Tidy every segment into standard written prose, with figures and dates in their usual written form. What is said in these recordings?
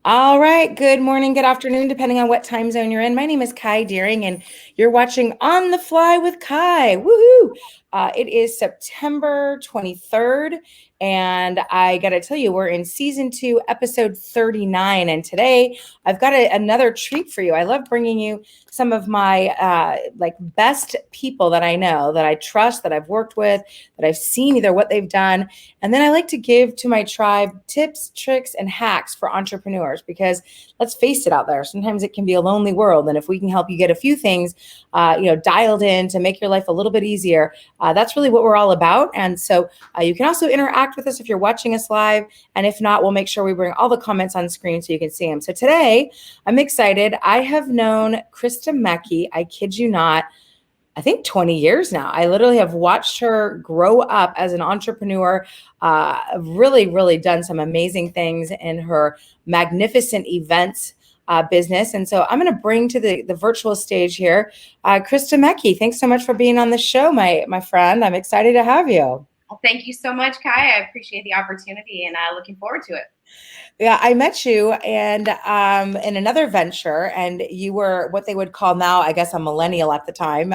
All right. Good morning, good afternoon, depending on what time zone you're in. My name is Kai Deering, and you're watching On the Fly with Kai. Woohoo! It is September 23rd, and I got to tell you, we're in season 2, episode 39. And today I've got another treat for you. I love bringing you some of my best people that I know, that I trust, that I've worked with, that I've seen either what they've done. And then I like to give to my tribe tips, tricks, and hacks for entrepreneurs because let's face it, out there, sometimes it can be a lonely world. And if we can help you get a few things, dialed in to make your life a little bit easier, that's really what we're all about. And so you can also interact with us if you're watching us live. And if not, we'll make sure we bring all the comments on screen so you can see them. So today, I'm excited. I have known Christa Mackey, I kid you not, I think 20 years now. I literally have watched her grow up as an entrepreneur, really, really done some amazing things in her magnificent events business. And so I'm going to bring to the virtual stage here, Christa Mackey. Thanks so much for being on the show, my friend. I'm excited to have you. Well, thank you so much, Kai. I appreciate the opportunity and looking forward to it. Yeah, I met you and in another venture, and you were what they would call now, I guess, a millennial at the time.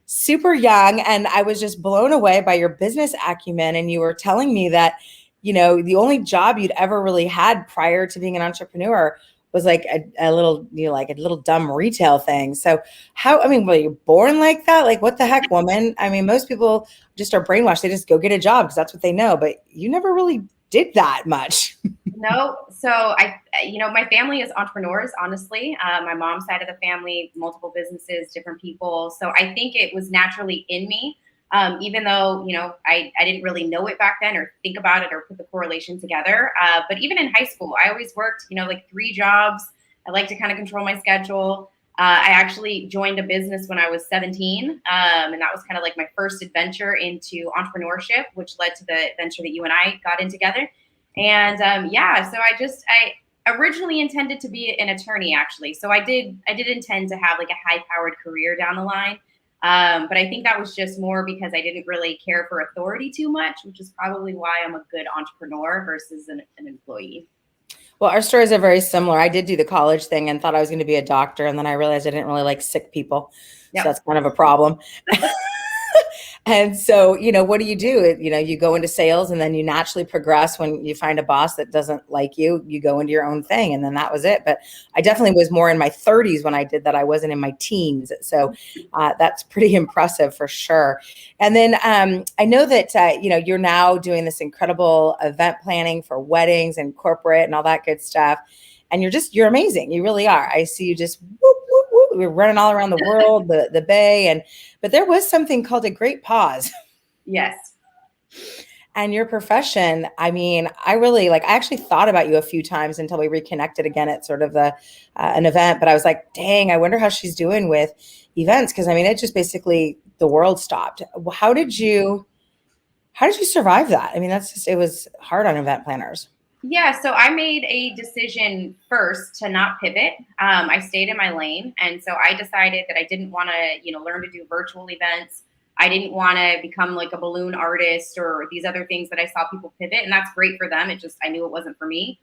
Super young, and I was just blown away by your business acumen. And you were telling me that, the only job you'd ever really had prior to being an entrepreneur was like a little, like a little dumb retail thing. So were you born like that? Like, what the heck, woman? I mean, most people just are brainwashed. They just go get a job because that's what they know. But you never really did that much. No, so my family is entrepreneurs, honestly. My mom's side of the family, multiple businesses, different people. So I think it was naturally in me, even though, I didn't really know it back then or think about it or put the correlation together. But even in high school, I always worked, like 3 jobs. I like to kind of control my schedule. I actually joined a business when I was 17, and that was kind of like my first adventure into entrepreneurship, which led to the venture that you and I got in together. And so I originally intended to be an attorney, actually. So I did intend to have like a high-powered career down the line. But I think that was just more because I didn't really care for authority too much, which is probably why I'm a good entrepreneur versus an employee. Well, our stories are very similar. I did do the college thing and thought I was going to be a doctor, and then I realized I didn't really like sick people. So Yep. that's kind of a problem. And so, what do? You go into sales, and then you naturally progress when you find a boss that doesn't like you. You go into your own thing, and then that was it. But I definitely was more in my 30s when I did that. I wasn't in my teens. So that's pretty impressive for sure. And then I know that, you're now doing this incredible event planning for weddings and corporate and all that good stuff. And you're amazing. You really are. I see you just whoop, whoop, whoop. We're running all around the world, the Bay. But there was something called a great pause. Yes. And your profession, I mean, I actually thought about you a few times until we reconnected again at sort of an event. But I was like, dang, I wonder how she's doing with events. Cause I mean, it just basically, the world stopped. How did you survive that? I mean, it was hard on event planners. Yeah, so I made a decision first to not pivot. I stayed in my lane, and so I decided that I didn't want to, learn to do virtual events. I didn't want to become like a balloon artist or these other things that I saw people pivot, and that's great for them. I knew it wasn't for me.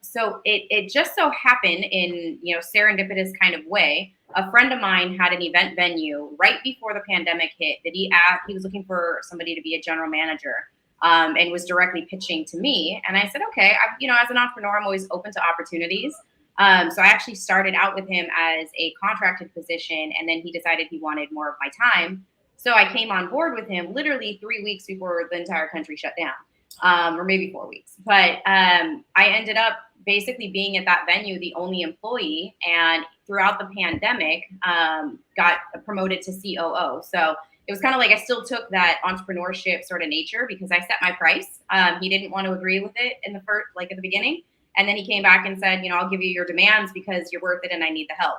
So it just so happened in serendipitous kind of way. A friend of mine had an event venue right before the pandemic hit that he was looking for somebody to be a general manager, and was directly pitching to me. And I said, okay, as an entrepreneur, I'm always open to opportunities. So I actually started out with him as a contracted position, and then he decided he wanted more of my time. So I came on board with him literally 3 weeks before the entire country shut down, or maybe 4 weeks. But I ended up basically being at that venue the only employee, and throughout the pandemic, got promoted to COO. So it was kind of like I still took that entrepreneurship sort of nature because I set my price. He didn't want to agree with it in the first, like at the beginning. And then he came back and said, I'll give you your demands because you're worth it and I need the help.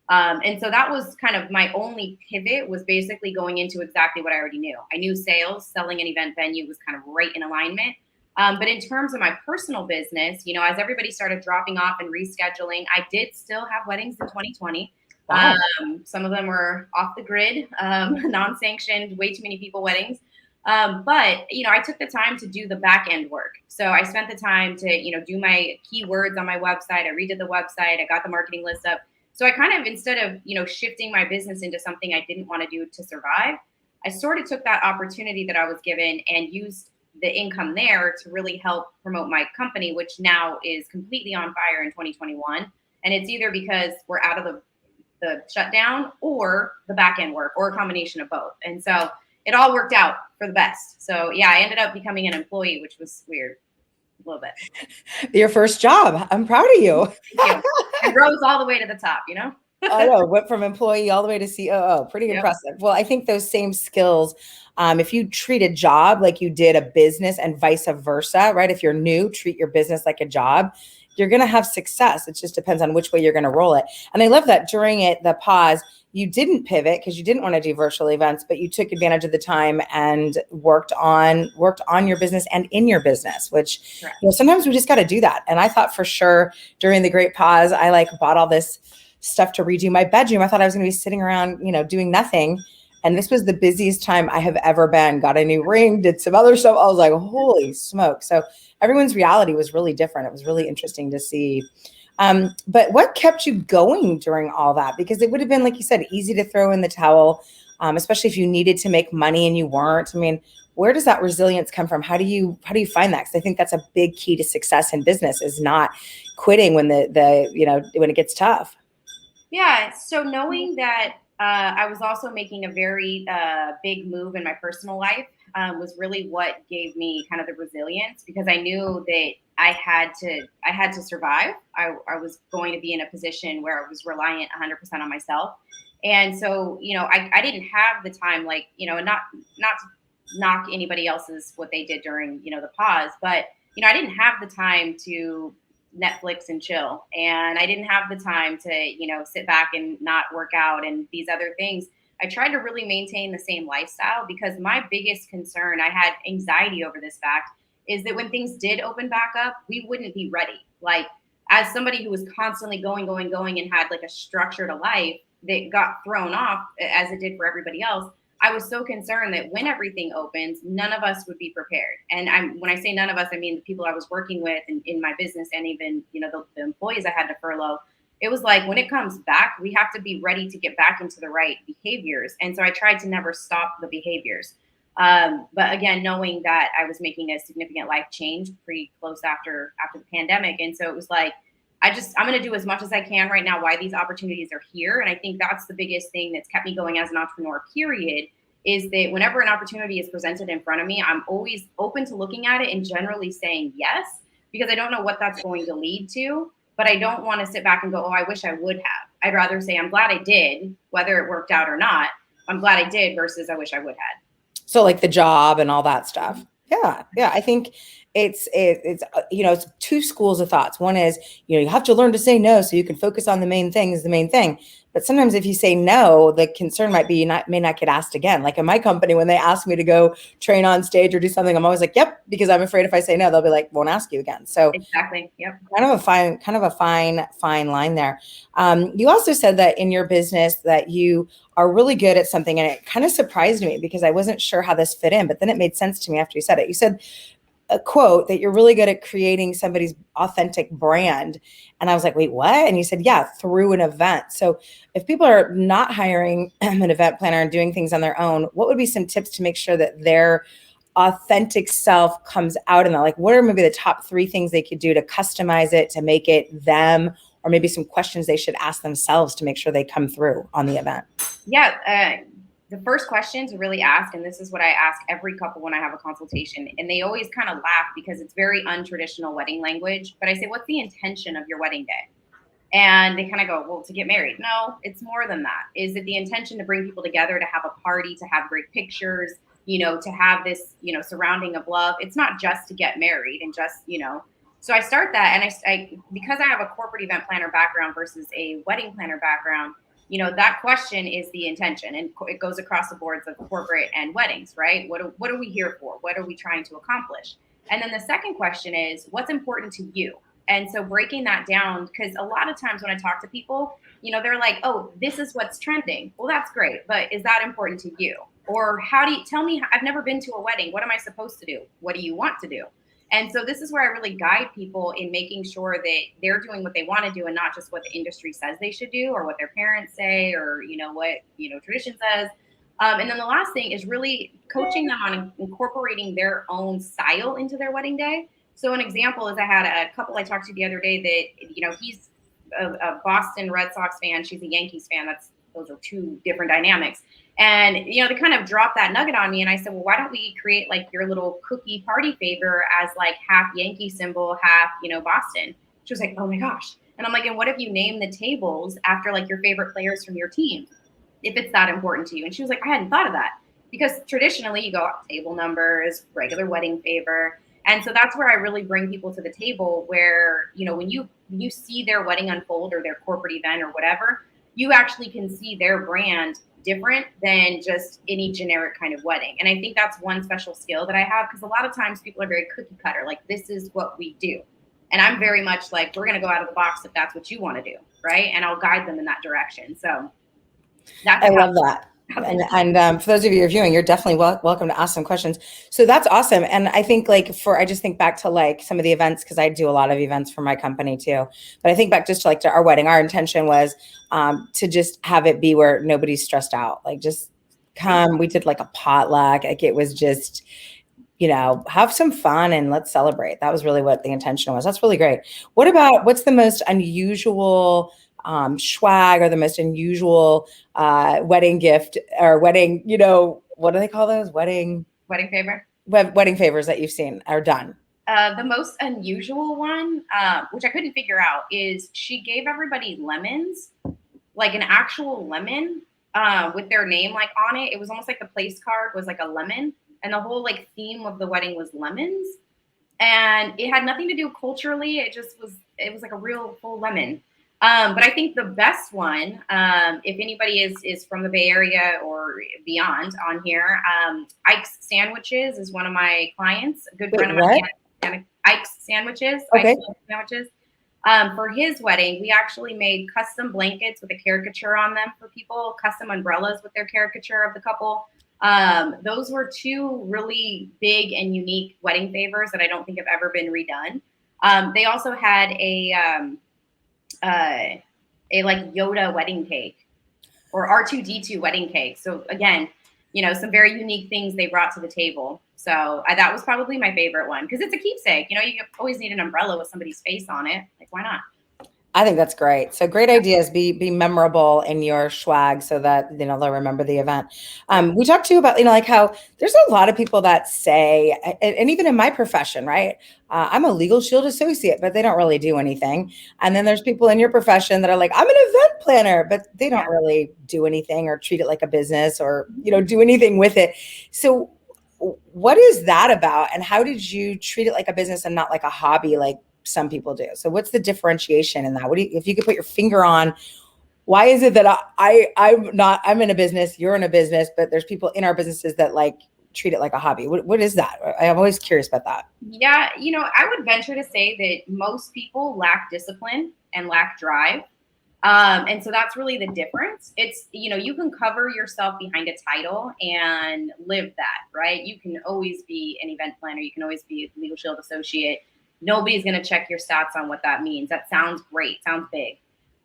And so that was kind of my only pivot, was basically going into exactly what I already knew. I knew sales, selling an event venue was kind of right in alignment. But in terms of my personal business, as everybody started dropping off and rescheduling, I did still have weddings in 2020. Wow. Some of them were off the grid, non-sanctioned, way too many people weddings. But, I took the time to do the back end work. So I spent the time to, do my keywords on my website. I redid the website. I got the marketing list up. So I kind of, instead of, shifting my business into something I didn't want to do to survive, I sort of took that opportunity that I was given and used the income there to really help promote my company, which now is completely on fire in 2021. And it's either because we're out of the shutdown or the back end work or a combination of both. And so it all worked out for the best. So yeah, I ended up becoming an employee, which was weird a little bit. Your first job. I'm proud of you. Thank you. And rose all the way to the top, I know, went from employee all the way to COO. Pretty Yep. impressive. Well, I think those same skills, if you treat a job like you did a business and vice versa, right? If you're new, treat your business like a job, you're going to have success. It just depends on which way you're going to roll it. And I love that during the pause, you didn't pivot because you didn't want to do virtual events, but you took advantage of the time and worked on your business and in your business, which, sometimes we just got to do that. And I thought for sure during the great pause, I bought all this stuff to redo my bedroom. I thought I was going to be sitting around, doing nothing. And this was the busiest time I have ever been. Got a new ring, did some other stuff. I was like, holy smoke. So everyone's reality was really different. It was really interesting to see. But what kept you going during all that? Because it would have been, like you said, easy to throw in the towel, especially if you needed to make money and you weren't. I mean, where does that resilience come from? How do you find that? Because I think that's a big key to success in business, is not quitting when when it gets tough. Yeah. So knowing that I was also making a very big move in my personal life was really what gave me kind of the resilience, because I knew that I had to survive. I was going to be in a position where I was reliant 100% on myself. And so, I didn't have the time, not to knock anybody else's what they did during, the pause, but, I didn't have the time to Netflix and chill. And I didn't have the time to, sit back and not work out and these other things. I tried to really maintain the same lifestyle, because my biggest concern, I had anxiety over this fact, is that when things did open back up, we wouldn't be ready. Like, as somebody who was constantly going and had like a structure to life that got thrown off as it did for everybody else, I was so concerned that when everything opens, none of us would be prepared. And when I say none of us, I mean the people I was working with in my business, and even, the employees I had to furlough. It was like, when it comes back, we have to be ready to get back into the right behaviors. And so I tried to never stop the behaviors. But again, knowing that I was making a significant life change pretty close after the pandemic. And so it was like, I'm going to do as much as I can right now while these opportunities are here. And I think that's the biggest thing that's kept me going as an entrepreneur, period, is that whenever an opportunity is presented in front of me, I'm always open to looking at it and generally saying yes, because I don't know what that's going to lead to. But I don't want to sit back and go, oh, I wish I would have. I'd rather say, I'm glad I did, whether it worked out or not. I'm glad I did versus I wish I would have. So like the job and all that stuff. Yeah. I think it's two schools of thoughts. One is, you have to learn to say no so you can focus on the main thing is the main thing. But sometimes if you say no, the concern might be you may not get asked again. Like in my company, when they ask me to go train on stage or do something, I'm always like, yep, because I'm afraid if I say no, they'll be like, won't ask you again. So exactly. Yep. Kind of a fine line there. You also said that in your business that you are really good at something, and it kind of surprised me because I wasn't sure how this fit in, but then it made sense to me after you said it. You said a quote that you're really good at creating somebody's authentic brand. And I was like, wait, what? And you said, yeah, through an event. So if people are not hiring an event planner and doing things on their own, what would be some tips to make sure that their authentic self comes out in that? Like, what are maybe the top 3 things they could do to customize it, to make it them, or maybe some questions they should ask themselves to make sure they come through on the event? Yeah. The first question to really ask, and this is what I ask every couple when I have a consultation, and they always kind of laugh because it's very untraditional wedding language, but I say, what's the intention of your wedding day? And they kind of go, well, to get married. No, it's more than that. Is it the intention to bring people together, to have a party, to have great pictures, to have this, surrounding of love? It's not just to get married and just, So I start that, and I because I have a corporate event planner background versus a wedding planner background, that question is the intention, and it goes across the boards of corporate and weddings, right? What are we here for? What are we trying to accomplish? And then the second question is, what's important to you? And so breaking that down, because a lot of times when I talk to people, they're like, oh, this is what's trending. Well, that's great, but is that important to you? Or tell me, I've never been to a wedding. What am I supposed to do? What do you want to do? And so this is where I really guide people in making sure that they're doing what they want to do and not just what the industry says they should do or what their parents say or, what, tradition says. And then the last thing is really coaching them on incorporating their own style into their wedding day. So an example is I had a couple I talked to the other day that, he's a Boston Red Sox fan. She's a Yankees fan. Those are two different dynamics. And, they kind of dropped that nugget on me. And I said, well, why don't we create like your little cookie party favor as like half Yankee symbol, half, Boston. She was like, oh my gosh. And I'm like, and what if you name the tables after like your favorite players from your team, if it's that important to you? And she was like, I hadn't thought of that, because traditionally you go table numbers, regular wedding favor. And so that's where I really bring people to the table where, when you see their wedding unfold or their corporate event or whatever, you actually can see their brand different than just any generic kind of wedding. And I think that's one special skill that I have, because a lot of times people are very cookie cutter, like this is what we do. And I'm very much like, we're going to go out of the box if that's what you want to do. Right. And I'll guide them in that direction. So I love that. And for those of you who are viewing, you're definitely welcome to ask some questions. So that's awesome. And I think I just think back to like some of the events, because I do a lot of events for my company too. But I think back just to our wedding, our intention was to just have it be where nobody's stressed out. Like just come, we did like a potluck. Like it was just, have some fun and let's celebrate. That was really what the intention was. That's really great. What's the most unusual swag or the most unusual wedding gift or wedding, what do they call those? Wedding favor? Wedding favors that you've seen or done? The most unusual one, which I couldn't figure out, is she gave everybody lemons, like an actual lemon with their name on it. It was almost like the place card was like a lemon, and the whole theme of the wedding was lemons. And it had nothing to do culturally. It was like a real full lemon. But I think the best one, if anybody is from the Bay Area or beyond on here, Ike's Sandwiches is one of my clients. A good friend of mine, Ike's Sandwiches. Okay. Ike's Sandwiches. For his wedding, we actually made custom blankets with a caricature on them for people, custom umbrellas with their caricature of the couple. Those were two really big and unique wedding favors that I don't think have ever been redone. They also had a like Yoda wedding cake or R2D2 wedding cake. So again, some very unique things they brought to the table. So that was probably my favorite one, because it's a keepsake. You always need an umbrella with somebody's face on it. Like, why not? I think that's great. So great ideas. Be memorable in your swag so that they'll remember the event. We talked to you about how there's a lot of people that say, and even in my profession, right? I'm a Legal Shield associate, but they don't really do anything. And then there's people in your profession that are like, I'm an event planner, but they don't really do anything or treat it like a business or do anything with it. So what is that about? And how did you treat it like a business and not like a hobby like some people do? So what's the differentiation in that? If you could put your finger on, why is it that I'm in a business, you're in a business, but there's people in our businesses that treat it like a hobby? What is that? I'm always curious about that. Yeah. I would venture to say that most people lack discipline and lack drive. And so that's really the difference. It's, you can cover yourself behind a title and live that, right? You can always be an event planner. You can always be a Legal Shield associate. Nobody's going to check your stats on what that means. That sounds great. Sounds big.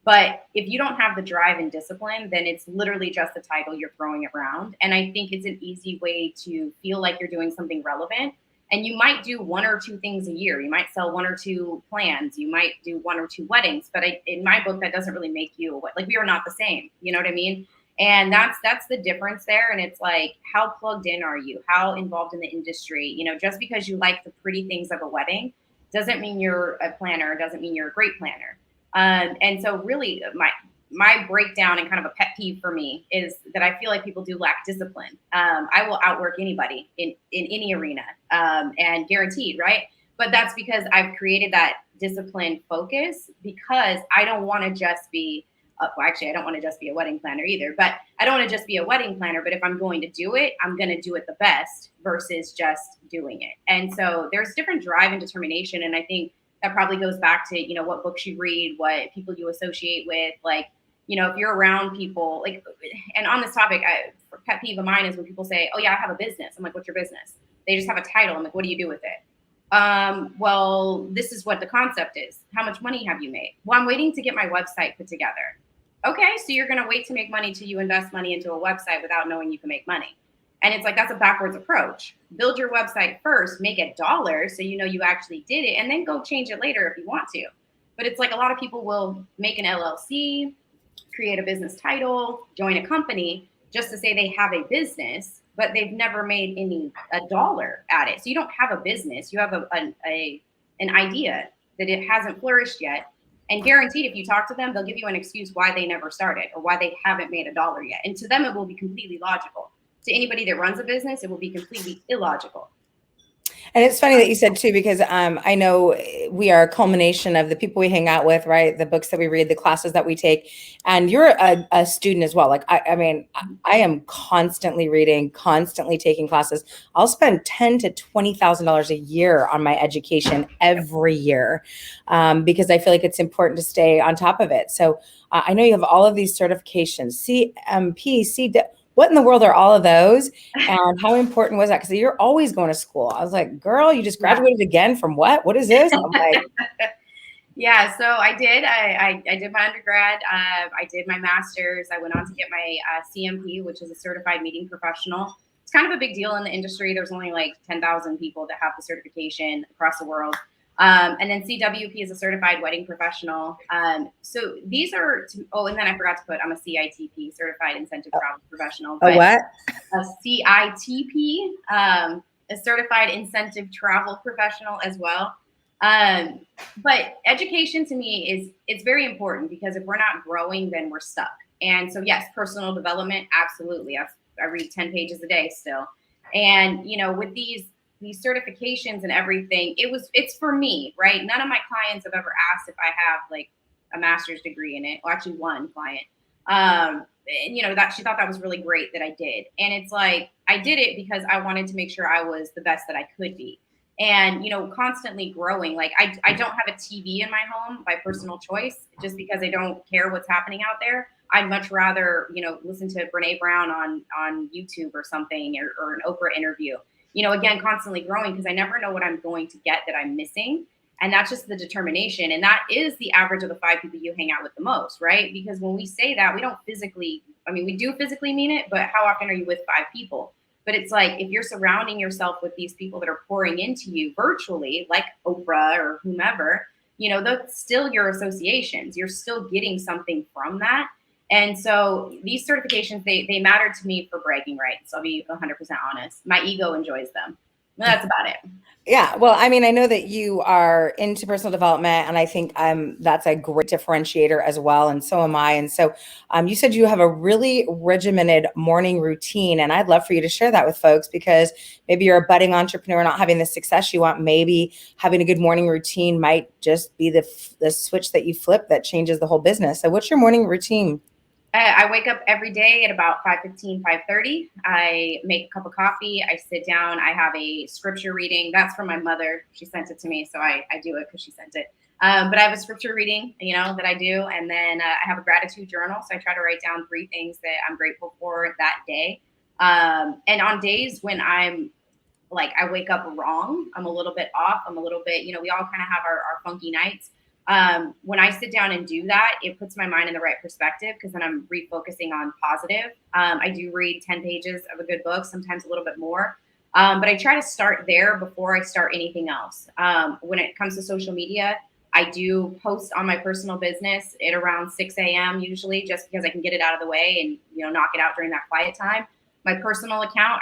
But if you don't have the drive and discipline, then it's literally just a title you're throwing around. And I think it's an easy way to feel like you're doing something relevant. And you might do one or two things a year. You might sell one or two plans. You might do one or two weddings. But in my book, that doesn't really make you we are not the same. You know what I mean? And that's the difference there. And it's like, how plugged in are you? How involved in the industry? Just because you like the pretty things of a wedding doesn't mean you're a planner, doesn't mean you're a great planner. And so really my breakdown and kind of a pet peeve for me is that I feel like people do lack discipline. I will outwork anybody in any arena and guaranteed, right? But that's because I've created that discipline focus, because I don't want to just be, actually, I don't want to just be a wedding planner either, but I don't want to just be a wedding planner. But if I'm going to do it, I'm going to do it the best versus just doing it. And so there's different drive and determination. And I think that probably goes back to, what books you read, what people you associate with. if you're around people like, and on this topic, pet peeve of mine is when people say, oh yeah, I have a business. I'm like, what's your business? They just have a title. I'm like, what do you do with it? Well, this is what the concept is. How much money have you made? Well, I'm waiting to get my website put together. Okay, so you're going to wait to make money till you invest money into a website without knowing you can make money. And it's like, that's a backwards approach. Build your website first, make $1 so you know you actually did it, and then go change it later if you want to. But it's like a lot of people will make an LLC, create a business title, join a company just to say they have a business, but they've never made a dollar at it. So you don't have a business, you have an idea that it hasn't flourished yet. And guaranteed, if you talk to them, they'll give you an excuse why they never started or why they haven't made $1 yet. And to them, it will be completely logical. To anybody that runs a business, it will be completely illogical. And it's funny that you said too, because I know we are a culmination of the people we hang out with, right? The books that we read, the classes that we take, and you're a student as well. Like, I mean, I am constantly reading, constantly taking classes. I'll spend $10,000 to $20,000 a year on my education every year, because I feel like it's important to stay on top of it. So I know you have all of these certifications, CMP, what in the world are all of those? And how important was that? Because you're always going to school. I was like, girl, you just graduated again from what? What is this? I'm like, yeah, so I did. I did my undergrad. I did my master's. I went on to get my CMP, which is a certified meeting professional. It's kind of a big deal in the industry. There's only like 10,000 people that have the certification across the world. And then CWP is a certified wedding professional. So these are, and then I forgot to put, I'm a CITP, certified incentive travel professional. A what? A CITP, a certified incentive travel professional as well. But education to me it's very important, because if we're not growing, then we're stuck. And so yes, personal development, absolutely. I read 10 pages a day still. And, with these certifications and everything, it's for me, right? None of my clients have ever asked if I have like a master's degree in it. Well, actually one client, and that she thought that was really great that I did. And it's like, I did it because I wanted to make sure I was the best that I could be. And, constantly growing. Like I don't have a TV in my home by personal choice, just because I don't care what's happening out there. I'd much rather, listen to Brene Brown on YouTube or something, or an Oprah interview. Again, constantly growing, because I never know what I'm going to get that I'm missing. And that's just the determination. And that is the average of the 5 people you hang out with the most, right? Because when we say that, we don't physically, we do physically mean it, but how often are you with 5 people? But it's like, if you're surrounding yourself with these people that are pouring into you virtually, like Oprah or whomever, that's still your associations. You're still getting something from that. And so these certifications, they matter to me for bragging rights. I'll be 100% honest. My ego enjoys them. That's about it. Yeah. Well, I know that you are into personal development, and I think that's a great differentiator as well. And so am I. And so you said you have a really regimented morning routine, and I'd love for you to share that with folks, because maybe you're a budding entrepreneur not having the success you want. Maybe having a good morning routine might just be the switch that you flip that changes the whole business. So what's your morning routine? I wake up every day at about 5:15, 5:30. I make a cup of coffee. I sit down. I have a scripture reading. That's from my mother. She sent it to me, so I do it because she sent it. But I have a scripture reading, that I do. And then I have a gratitude journal. So I try to write down 3 things that I'm grateful for that day. And on days when I'm like, I wake up wrong, I'm a little bit off, I'm a little bit, we all kind of have our funky nights. When I sit down and do that, it puts my mind in the right perspective, because then I'm refocusing on positive. I do read 10 pages of a good book, sometimes a little bit more. But I try to start there before I start anything else. When it comes to social media, I do post on my personal business at around 6 a.m. usually, just because I can get it out of the way and, knock it out during that quiet time. My personal account,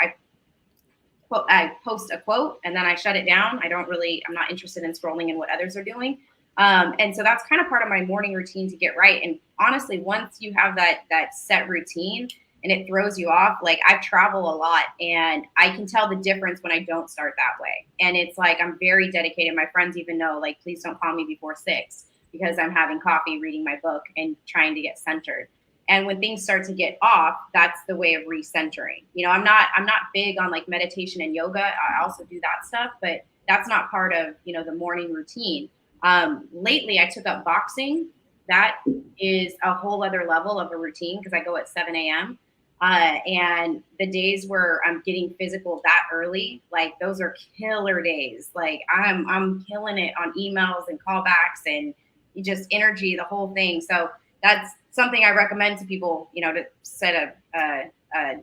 I post a quote and then I shut it down. I'm not interested in scrolling in what others are doing. And so that's kind of part of my morning routine to get right. And honestly, once you have that set routine and it throws you off, like I travel a lot and I can tell the difference when I don't start that way. And it's like, I'm very dedicated. My friends even know, like, please don't call me before 6, because I'm having coffee, reading my book and trying to get centered. And when things start to get off, that's the way of recentering. I'm not big on like meditation and yoga. I also do that stuff, but that's not part of, the morning routine. Lately I took up boxing. that is a whole other level of a routine because I go at 7 a.m. And the days where I'm getting physical that early, like those are killer days. Like I'm killing it on emails and callbacks and just energy, the whole thing. So that's something I recommend to people, to set a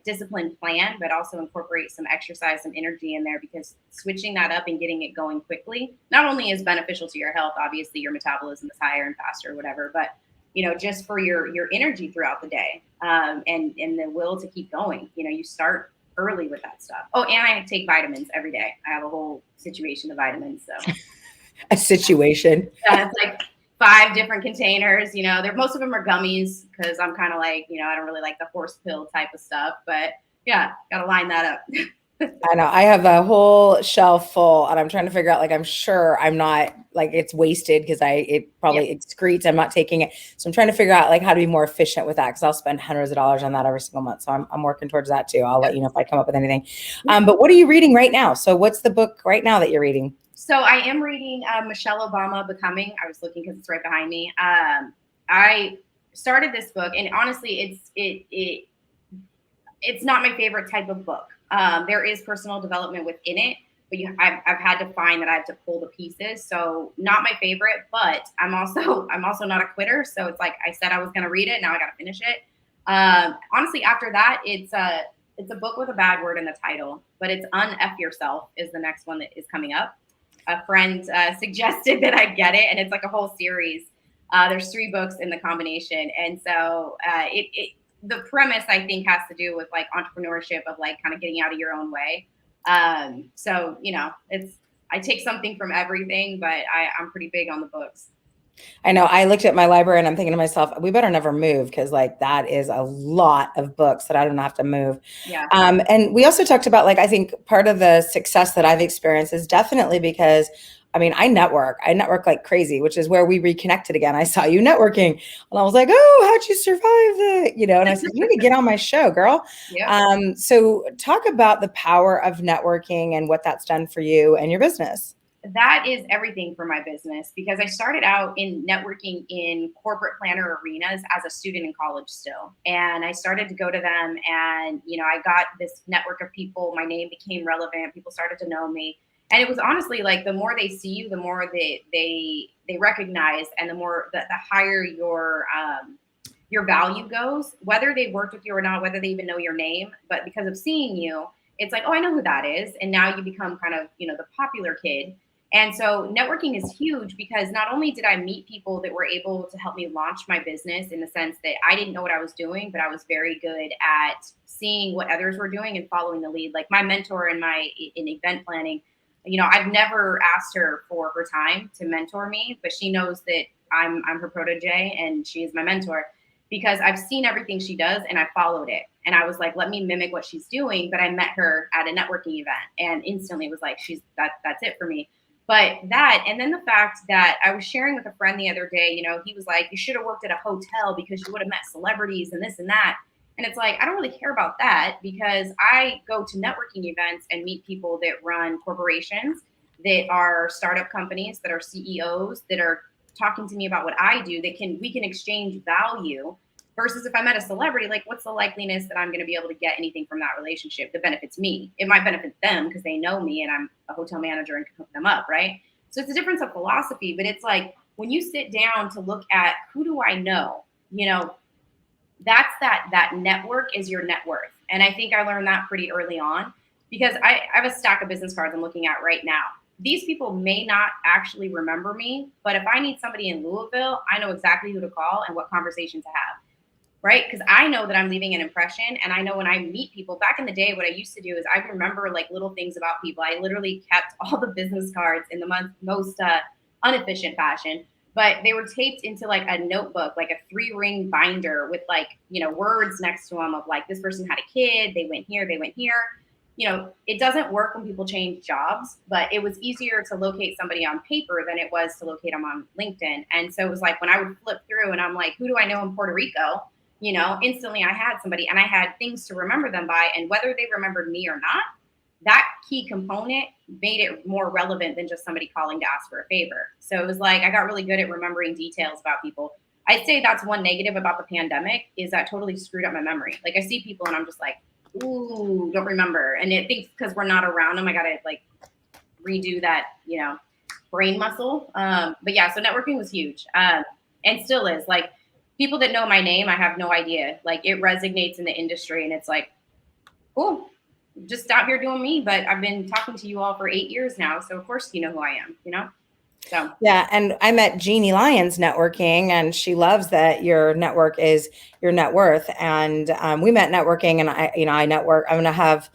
disciplined plan, but also incorporate some exercise, some energy in there, because switching that up and getting it going quickly not only is beneficial to your health, obviously your metabolism is higher and faster, whatever, but just for your energy throughout the day, and the will to keep going. You start early with that stuff. Oh, and I take vitamins every day. I have a whole situation of vitamins. So A situation. yeah, it's like 5 different containers. Most of them are gummies because I'm kind of like, I don't really like the horse pill type of stuff. But yeah, got to line that up. I know. I have a whole shelf full, and I'm trying to figure out, like, I'm sure I'm not, like, it's wasted because it probably excretes. I'm not taking it. So I'm trying to figure out, like, how to be more efficient with that, because I'll spend hundreds of dollars on that every single month. So I'm working towards that too. I'll let you know if I come up with anything. But what are you reading right now? So what's the book right now that you're reading? So I am reading Michelle Obama, Becoming. I was looking because it's right behind me. I started this book, and honestly, it's not my favorite type of book. There is personal development within it, but I've had to find that I have to pull the pieces. So not my favorite, but I'm also not a quitter. So it's like I said I was going to read it. Now I got to finish it. Honestly, after that, it's a book with a bad word in the title, but it's Un-F Yourself is the next one that is coming up. A friend suggested that I get it, and it's like a whole series. There's 3 books in the combination, and so the premise, I think, has to do with like entrepreneurship, of like kind of getting out of your own way. So I take something from everything, but I'm pretty big on the books. I know. I looked at my library and I'm thinking to myself, we better never move, because like that is a lot of books that I don't have to move. Yeah. And we also talked about, like, I think part of the success that I've experienced is definitely because, I mean, I network like crazy, which is where we reconnected again. I saw you networking and I was like, oh, how'd you survive that? And I said, you need to get on my show, girl. Yep. So talk about the power of networking and what that's done for you and your business. That is everything for my business, because I started out in networking in corporate planner arenas as a student in college still. And I started to go to them, and, I got this network of people. My name became relevant. People started to know me. And it was honestly like, the more they see you, the more they recognize, and the more the higher your value goes, whether they worked with you or not, whether they even know your name. But because of seeing you, it's like, oh, I know who that is. And now you become kind of, the popular kid. And so networking is huge, because not only did I meet people that were able to help me launch my business, in the sense that I didn't know what I was doing, but I was very good at seeing what others were doing and following the lead. Like my mentor in event planning, I've never asked her for her time to mentor me, but she knows that I'm her protege and she is my mentor, because I've seen everything she does and I followed it. And I was like, let me mimic what she's doing. But I met her at a networking event and instantly was like, that's it for me. But that, and then the fact that I was sharing with a friend the other day, he was like, you should have worked at a hotel because you would have met celebrities and this and that. And it's like, I don't really care about that, because I go to networking events and meet people that run corporations, that are startup companies, that are CEOs, that are talking to me about what I do, we can exchange value. Versus if I met a celebrity, like, what's the likeliness that I'm going to be able to get anything from that relationship that benefits me? It might benefit them because they know me and I'm a hotel manager and can hook them up, right? So it's a difference of philosophy, but it's like, when you sit down to look at who do I know, that's that network is your net worth. And I think I learned that pretty early on, because I have a stack of business cards I'm looking at right now. These people may not actually remember me, but if I need somebody in Louisville, I know exactly who to call and what conversation to have. Right? Because I know that I'm leaving an impression. And I know when I meet people, back in the day, what I used to do is I remember like little things about people. I literally kept all the business cards in the most inefficient fashion, but they were taped into like a notebook, like a 3-ring binder with like, words next to them of like, this person had a kid, they went here, they went here. It doesn't work when people change jobs, but it was easier to locate somebody on paper than it was to locate them on LinkedIn. And so it was like, when I would flip through and I'm like, who do I know in Puerto Rico? Instantly I had somebody and I had things to remember them by, and whether they remembered me or not, that key component made it more relevant than just somebody calling to ask for a favor. So it was like, I got really good at remembering details about people. I'd say that's one negative about the pandemic is that totally screwed up my memory. Like I see people and I'm just like, ooh, don't remember. And it thinks because we're not around them, I got to like redo that, brain muscle. But yeah, so networking was huge, and still is. Like people that know my name, I have no idea. Like it resonates in the industry, and it's like, cool, just out here doing me. But I've been talking to you all for 8 years now, so of course you know who I am. So Yeah, and I met Jeannie Lyons networking, and she loves that your network is your net worth. And we met networking, and I network. I'm gonna have.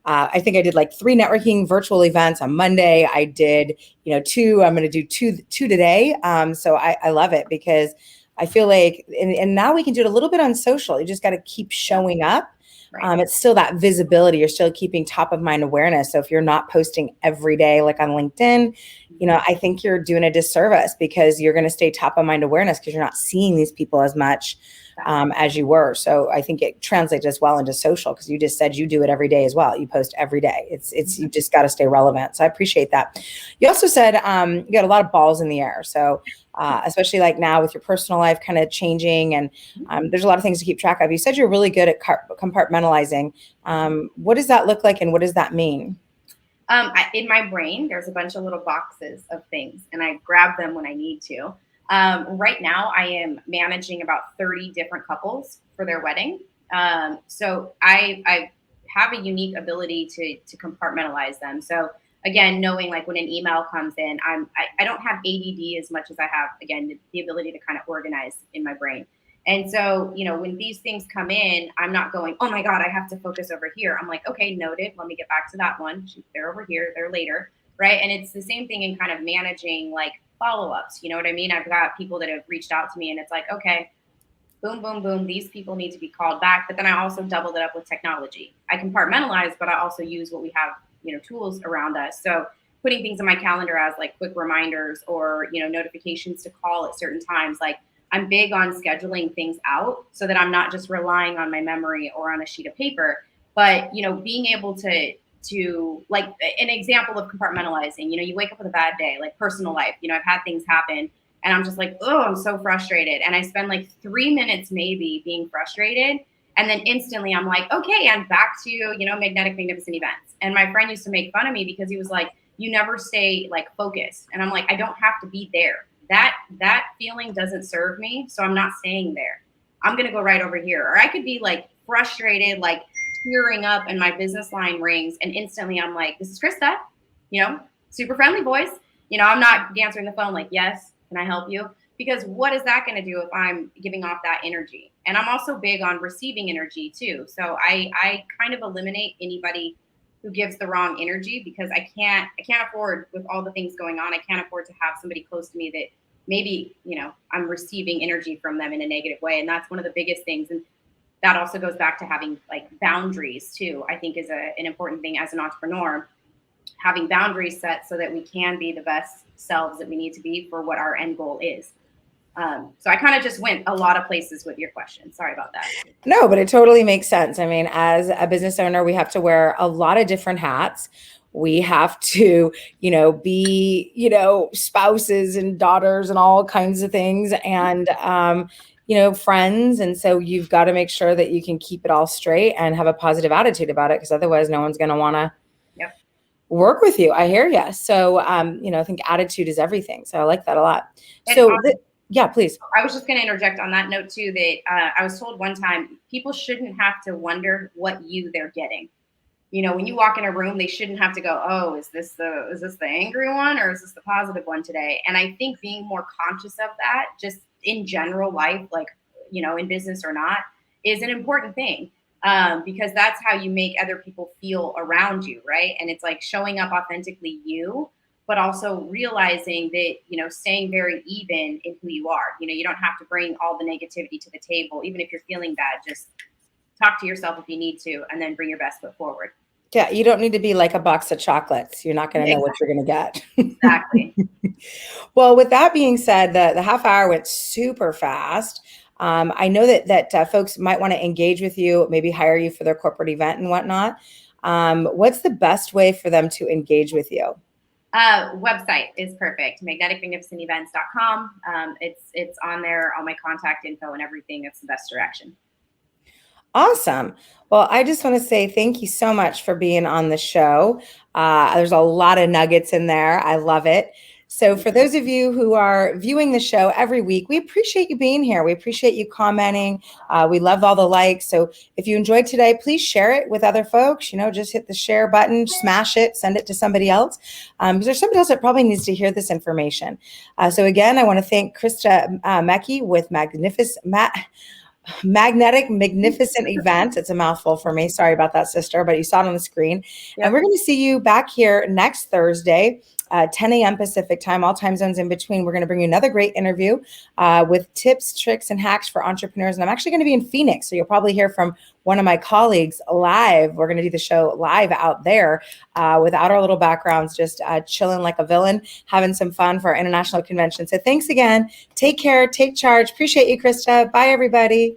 I think I did like 3 networking virtual events on Monday. I did, 2. I'm going to do two today. So I love it because I feel like, and now we can do it a little bit on social. You just got to keep showing up. right. It's still that visibility. You're still keeping top of mind awareness. So if you're not posting every day, like on LinkedIn, I think you're doing a disservice because you're going to stay top of mind awareness because you're not seeing these people as much as you were. So I think it translates as well into social because you just said you do it every day as well. You post every day. It's you just got to stay relevant. So I appreciate that. You also said you got a lot of balls in the air. So especially like now with your personal life kind of changing and there's a lot of things to keep track of. You said you're really good at compartmentalizing. What does that look like and what does that mean? In my brain, there's a bunch of little boxes of things, and I grab them when I need to. Right now, I am managing about 30 different couples for their wedding. So I have a unique ability to compartmentalize them. So again, knowing like when an email comes in, I don't have ADD as much as I have, again, the ability to kind of organize in my brain. And so, when these things come in, I'm not going, oh my God, I have to focus over here. I'm like, okay, noted. Let me get back to that one. They're over here. They're later. Right. And it's the same thing in kind of managing like follow-ups. You know what I mean? I've got people that have reached out to me and it's like, okay, boom, boom, boom. These people need to be called back. But then I also doubled it up with technology. I compartmentalize, but I also use what we have, tools around us. So putting things in my calendar as like quick reminders or, notifications to call at certain times, like I'm big on scheduling things out so that I'm not just relying on my memory or on a sheet of paper, but, being able to like an example of compartmentalizing, you wake up with a bad day, like personal life, I've had things happen and I'm just like, oh, I'm so frustrated. And I spend like 3 minutes maybe being frustrated. And then instantly I'm like, okay, I'm back to, magnetic magnificent events. And my friend used to make fun of me because he was like, you never stay like focused. And I'm like, I don't have to be there. That feeling doesn't serve me. So I'm not staying there. I'm going to go right over here. Or I could be like frustrated, like tearing up and my business line rings. And instantly I'm like, this is Christa, super friendly voice. I'm not answering the phone like, yes, can I help you? Because what is that going to do if I'm giving off that energy? And I'm also big on receiving energy too. So I kind of eliminate anybody who gives the wrong energy because I can't afford, with all the things going on, I can't afford to have somebody close to me that maybe, I'm receiving energy from them in a negative way. And that's one of the biggest things. And that also goes back to having like boundaries too, I think is an important thing as an entrepreneur, having boundaries set so that we can be the best selves that we need to be for what our end goal is. So I kind of just went a lot of places with your question. Sorry about that. No, but it totally makes sense. I mean, as a business owner, we have to wear a lot of different hats. We have to, be, spouses and daughters and all kinds of things and, friends. And so you've got to make sure that you can keep it all straight and have a positive attitude about it because otherwise no one's going to want to work with you. I hear you. So, I think attitude is everything. So I like that a lot. So yeah, please. I was just going to interject on that note too, that I was told one time, people shouldn't have to wonder what they're getting. When you walk in a room, they shouldn't have to go, oh, is this the angry one or is this the positive one today? And I think being more conscious of that, just in general life, like, in business or not, is an important thing. Because that's how you make other people feel around you, right? And it's like showing up authentically you, but also realizing that, staying very even in who you are. You don't have to bring all the negativity to the table. Even if you're feeling bad, just talk to yourself if you need to, and then bring your best foot forward. Yeah, you don't need to be like a box of chocolates. You're not going to know what you're going to get. Exactly. Well, with that being said, the half hour went super fast. I know that folks might want to engage with you, maybe hire you for their corporate event and whatnot. What's the best way for them to engage with you? Website is perfect. magneticmagnificentevents.com. It's on there, all my contact info and everything. It's the best direction. Awesome. Well, I just want to say thank you so much for being on the show. There's a lot of nuggets in there. I love it. So for those of you who are viewing the show every week, we appreciate you being here. We appreciate you commenting. We love all the likes. So if you enjoyed today, please share it with other folks. Just hit the share button, smash it, send it to somebody else. Because there's somebody else that probably needs to hear this information. So again, I want to thank Christa Mecki with Magnetic Magnificent Events. It's a mouthful for me. Sorry about that, sister, but you saw it on the screen. Yep. And we're going to see you back here next Thursday, 10 a.m. Pacific time, all time zones in between. We're going to bring you another great interview with tips, tricks, and hacks for entrepreneurs. And I'm actually going to be in Phoenix, so you'll probably hear from one of my colleagues live. We're going to do the show live out there without our little backgrounds, just chilling like a villain, having some fun for our international convention. So thanks again. Take care. Take charge. Appreciate you, Christa. Bye, everybody.